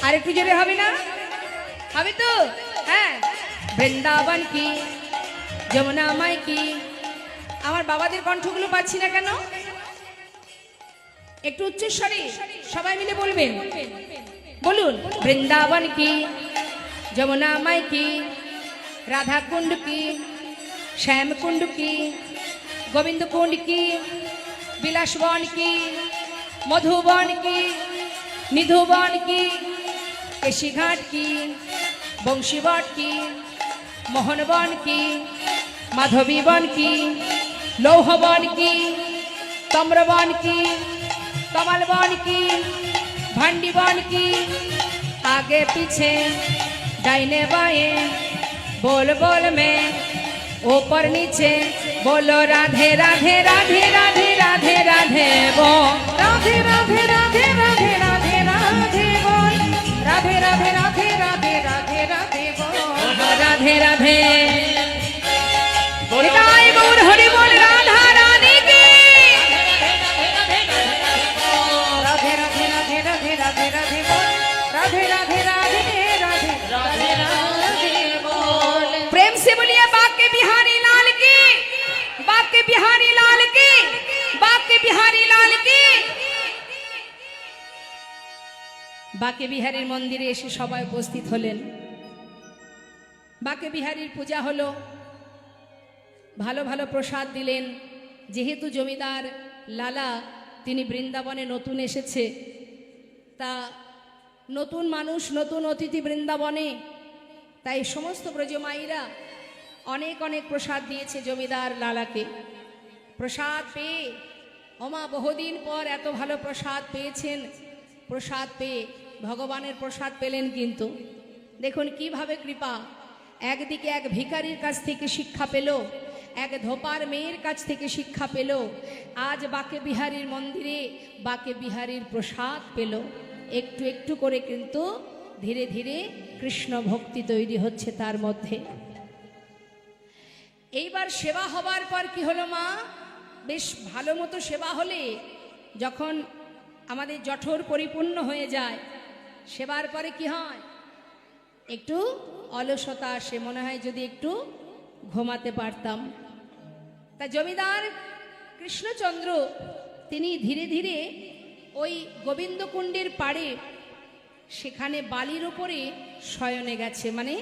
আর একটু জোরে হবে না হবে তো হ্যাঁ বৃন্দাবন কি যমুনা মাই কি আমার বাবাদের কণ্ঠগুলো পাচ্ছি না কেন একটু উচ্চস্বরে সবাই মিলে বলবেন বলুন বৃন্দাবন কি যমুনা মাই কি রাধা কুণ্ড কি শ্যাম কুণ্ড কি গোবিন্দ কুণ্ড কি বিলাসবন কি মধুবন কি নিধুবন কি কেশিঘাট কি বংশীবট কি মোহনবন কি মাধবীবন কি লৌহবন কি तम्रवन की कमलवन की भंडीवन की आगे पीछे दाहिने बाएं बोल बोल में ऊपर नीचे बोलो राधे राधे राधे राधे राधे राधे बोल राधे राधे राधे राधे राधे राधे बोल राधे राधे राधे राधे राधे राधे बोल राधे राधे निताई गौर हरि बोल राधा रानी की राधे राधे राधे राधे राधे राधे बोल राधे राधे राधे राधे राधे राधे बोल प्रेम से बोलिए बाके बिहारी लाल की बाके बिहारी लाल की बाके बिहारी लाल की बाके बिहारी मंदिरे एসে সবাই উপস্থিত হলেন বাকে বিহারীর পূজা হলো ভালো ভালো প্রসাদ দিলেন যেহেতু জমিদার লালা তিনি বৃন্দাবনে নতুন এসেছে তা নতুন মানুষ নতুন অতিথি বৃন্দাবনে তাই সমস্ত ব্রজমাইরা অনেক অনেক প্রসাদ দিয়েছে জমিদার লালাকে প্রসাদ পেয়ে ওমা বহুদিন পর এত ভালো প্রসাদ পেয়েছেন প্রসাদ পেয়ে ভগবানের প্রসাদ পেলেন কিন্তু দেখুন কিভাবে কৃপা একদিকে এক ভিখারির কাছ থেকে শিক্ষা পেল এক ধোপার মেয়ের কাছ থেকে শিক্ষা পেল আজ বাকে বিহারীর মন্দিরে বাকে বিহারীর প্রসাদ পেল একটু একটু করে কিন্তু ধীরে ধীরে কৃষ্ণ ভক্তি তৈরি হচ্ছে তার মধ্যে এইবার সেবা হবার পর কি হলো মা বেশ ভালো মতো সেবা হলে যখন আমাদের জঠর পরিপূর্ণ হয়ে যায় সেবার পরে কি হয় একটু অলসতা আসে মনে হয় যদি একটু ঘুমাতে পারতাম। তা জমিদার কৃষ্ণচন্দ্র তিনি ধীরে ধীরে ওই গোবিন্দকুণ্ডের পাড়ে সেখানে বালির ওপরে শয়নে গেছে, মানে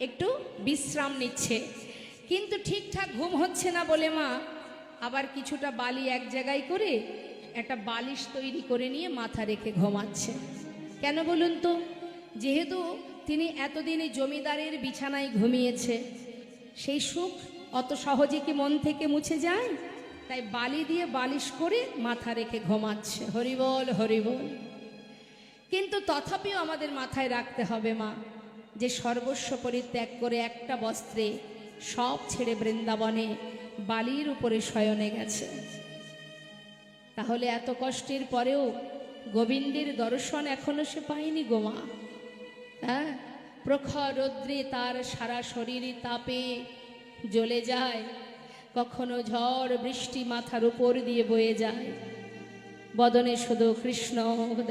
একটু বিশ্রাম নিচ্ছে। কিন্তু ঠিকঠাক ঘুম হচ্ছে না বলে মা আবার কিছুটা বালি এক জায়গায় করে একটা বালিশ তৈরি করে নিয়ে মাথা রেখে ঘুমাচ্ছে। কেন বলুন তো? যেহেতু তিনি এতদিনে জমিদারের বিছানায় ঘুমিয়েছে, সেই সুখ অত সহজে কি মন থেকে মুছে যায়? তাই বালি দিয়ে বালিশ করে মাথা রেখে ঘুমাচ্ছে। হরিবল হরিবল। কিন্তু তথাপিও আমাদের মাথায় রাখতে হবে মা, যে সর্বস্ব পরিত্যাগ করে একটা বস্ত্রে সব ছেড়ে বৃন্দাবনে বালির উপরে শয়নে গেছে। তাহলে এত কষ্টের পরেও গোবিন্দের দর্শন এখনো সে পায়নি গো মা। হ্যাঁ, প্রখর রৌদ্রে তার সারা শরীর তাপে জ্বলে যায়, কখনো ঝড় বৃষ্টি মাথার উপর দিয়ে বয়ে যায়, বদনে শুধু কৃষ্ণ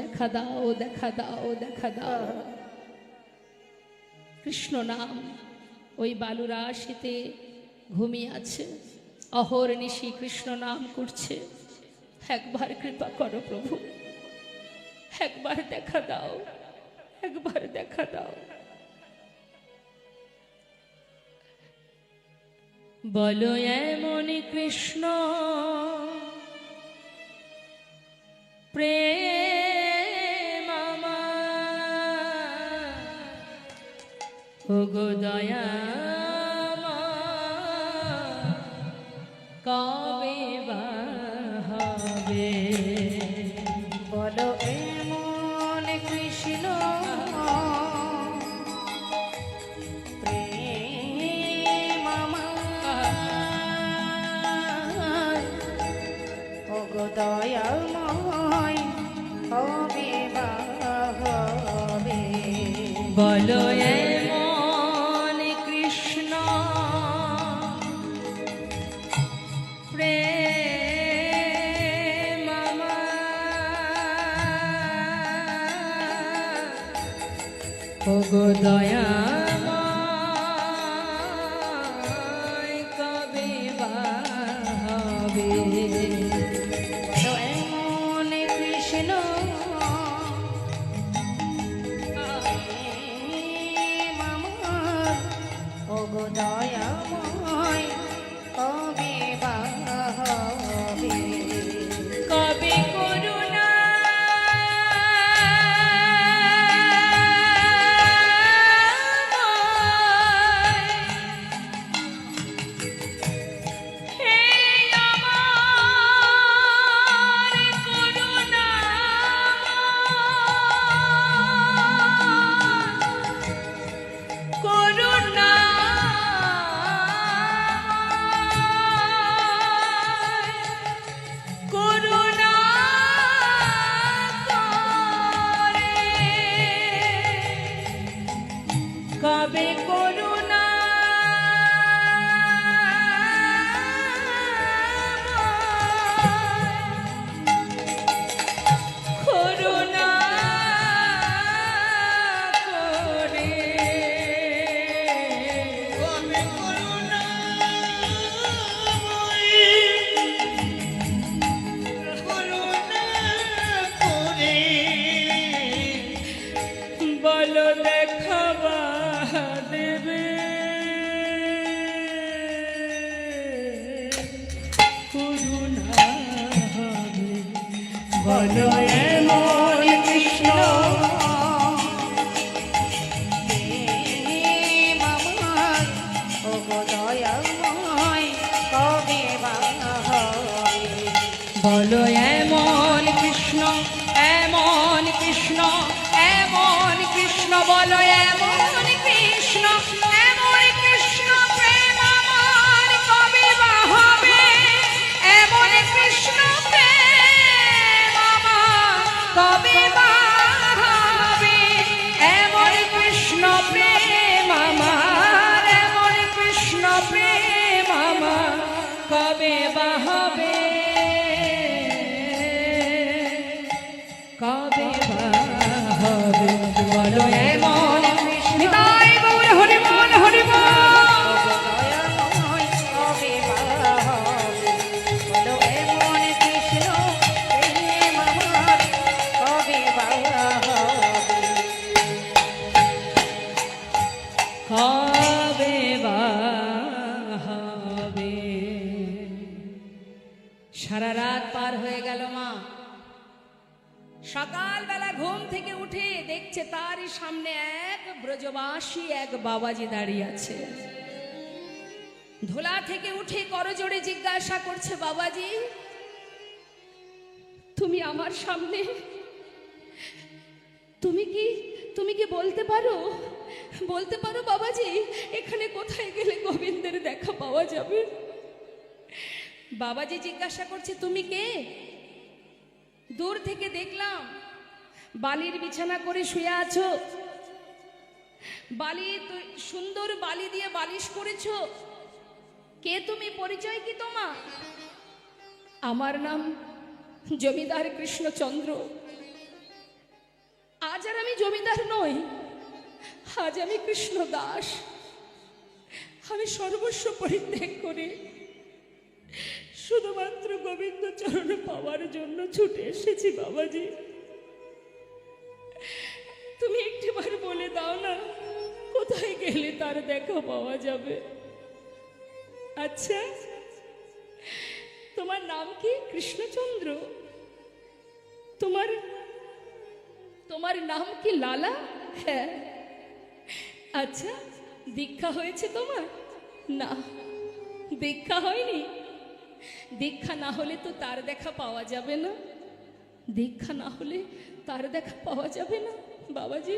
দেখা দাও দেখা দাও দেখা দাও। কৃষ্ণ নাম ওই বালুরাশিতে ঘুমিয়ে আছে, অহর্নিশি কৃষ্ণ নাম করছে। একবার কৃপা করো প্রভু, একবার দেখা দাও, একবার দেখা দাও। বলো এমন কৃষ্ণ প্রেম আমার, ওগো দয়া কবে বা হবে? বলো এমন কৃষ্ণ প্রেম আমার, ওগো দয়াময় হবে বা হবে? বলো এমন কৃষ্ণ প্রেম আমার, ওগো দয়াময় কবে বা হবে? বলো এমন কৃষ্ণ প্রেম আমার, ওগো দয়াময় কবে বা হবে? কবে করুণা হে আমার করুণা, করুণা করুণা করে কবে করুণা করুণা করে কবে করুণা করুণা করে বলো দেখাবা দেবে করুণা হবে? বলো এমন কৃষ্ণ প্রেম আমার, ওগো দয়াময় কবে বা হবে? বলো এমন কৃষ্ণ, এমন কৃষ্ণ, এমন কৃষ্ণ, বলো এমন কৃষ্ণ, এমন কৃষ্ণ প্রেম আমার কবে বা হবে? এমন কৃষ্ণ প্রেম আমার কবে বা হবে? এমন কৃষ্ণ প্রেম আমার, এমন কৃষ্ণ প্রেম আমার কবে বা হবে? কবে বা হবে? বলো এমন কৃষ্ণ। নিতাই গৌর হরি বল হরি বল। ওগো দয়াময় সারা রাত পার হয়ে গেল মা। সকালবেলা ঘুম থেকে উঠে দেখছে তারই সামনে এক ব্রজবাসী এক বাবাজি দাঁড়িয়ে আছে। ধুলা থেকে উঠে করজোড়ে জিজ্ঞাসা করছে, বাবাজি তুমি আমার সামনে, তুমি কি বলতে পারো বাবাজি এখানে কোথায় গেলে গোবিন্দের দেখা পাওয়া যাবে? বাবাজি জিজ্ঞাসা করছে, তুমি কে? দূর থেকে দেখলাম বালির বিছানা করে শুয়ে আছো, সুন্দর বালি দিয়ে বালিশ করেছো। কে তুমি? পরিচয় কি তোমার? আমার নাম জমিদার কৃষ্ণচন্দ্র। আজ আর আমি জমিদার নই, আজ আমি কৃষ্ণ দাস। আমি সর্বস্ব পরিত্যাগ করে শুধুমাত্র গোবিন্দ চরণ পাওয়ার জন্য ছুটে এসেছি। বাবাজি তুমি একটিবার বলে দাও না, কোথায় গেলে তার দেখা পাওয়া যাবে? আচ্ছা তোমার নাম কি? কৃষ্ণচন্দ্র। তোমার নাম কি? লালা। হ্যাঁ। আচ্ছা দীক্ষা হয়েছে তোমার? না, দীক্ষা হয়নি। দীক্ষা না হলে তো তার দেখা পাওয়া যাবে না, দীক্ষা না হলে তার দেখা পাওয়া যাবে না। বাবাজি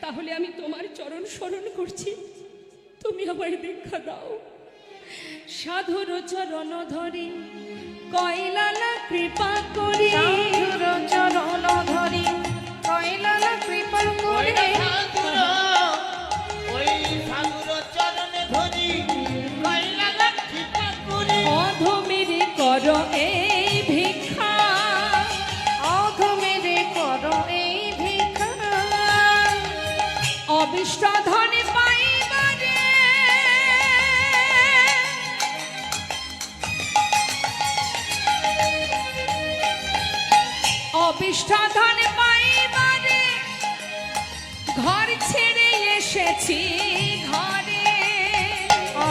তাহলে আমি তোমার চরণ স্মরণ করছি, তুমি আমায় দীক্ষা দাও। সাধুর চরণ ধরি কয়লালা কৃপা করি, সাধুর চরণ ধরি কয়লালা কৃপা করে। ওই সাধুর চরণে ধরি কয়লালা কৃপা করে। অধমের কর এই ভিক্ষা, অধমেরে করো এই ভিক্ষা। অবিষ্ট ধনে পাইবারে, অবিষ্ট ধনে পাইবারে ঘর ছেড়ে এসেছি ঘরে।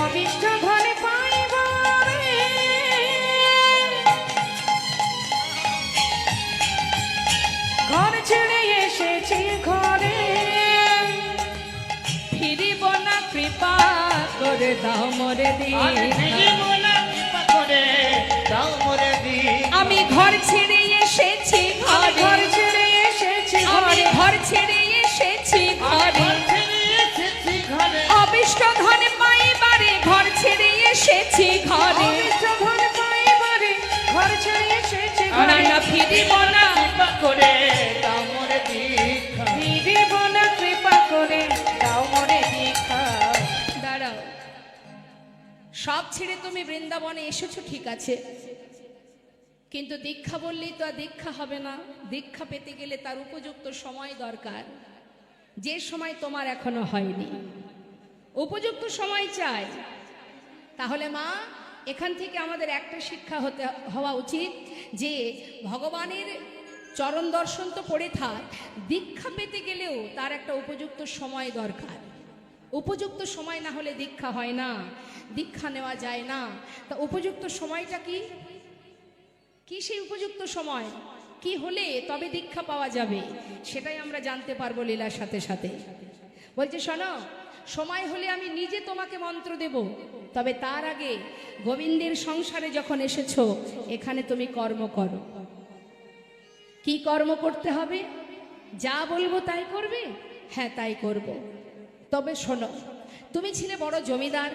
অবিষ্ট ধনে পাইবারে ঘর ছেড়ে এসেছি ঘরে। ফিরিব না, কৃপা করে দাও মোরে আর ফিরিব না, কৃপা করে দাও মোরে দিন। আমি ঘর ছেড়ে এসেছি আমি ঘর ঘরে, ছেড়ে এসেছি আমি ঘরে। ঘর ছেড়ে এসেছি ঘরে। ঘর ছেড়ে এসেছি ঘরে। অবিষ্ট ধনে পাইবারে ঘর ছেড়ে এসেছি ঘরে। অবিষ্ট ধনে পাইবারে ঘর ছেড়ে এসেছি না ঘরে। না ফিরিব না, কৃপা করে দাও মোরে দীক্ষা। ফিরিব না, কৃপা করে দাও মোরে দীক্ষা। দাঁড়াও। সব ছেড়ে তুমি বৃন্দাবনে এসেছো ঠিক আছে, কিন্তু দীক্ষা বললেই তো আর দীক্ষা হবে না। দীক্ষা পেতে গেলে তার উপযুক্ত সময় দরকার, যে সময় তোমার এখনো হয়নি। উপযুক্ত সময় চাই। তাহলে মা এখান থেকে আমাদের একটা শিক্ষা হওয়া উচিত যে ভগবানের চরণ দর্শন তো পড়ে থাক, দীক্ষা পেতে গেলেও তার একটা উপযুক্ত সময় দরকার। উপযুক্ত সময় না হলে দীক্ষা হয় না, দীক্ষা নেওয়া যায় না। তা উপযুক্ত সময়টা কি? কি সেই উপযুক্ত সময়? কি হলে তবে দীক্ষা পাওয়া যাবে সেটাই আমরা জানতে পারবো লীলার সাথে সাথে। বলছে শোনো, সময় হলে আমি নিজে তোমাকে মন্ত্র দেব, তবে তার আগে গোবিন্দের সংসারে যখন এসেছো এখানে তুমি কর্ম করো। কি কর্ম করতে হবে? যা বলবো তাই করবে? হ্যাঁ তাই করব। তবে শোনো, তুমি ছিলে বড় জমিদার,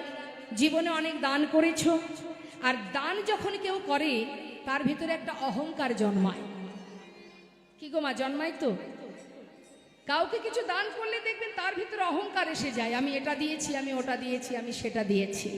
জীবনে অনেক দান করেছো, আর দান যখন কেউ করে তার ভিতরে একটা অহংকার জন্মায়। কি গো মা, জন্মায় তো? কাউকে কিছু দান করলে দেখবেন তার ভিতরে অহংকার এসে যায়, আমি এটা দিয়েছি, আমি ওটা দিয়েছি, আমি সেটা দিয়েছি।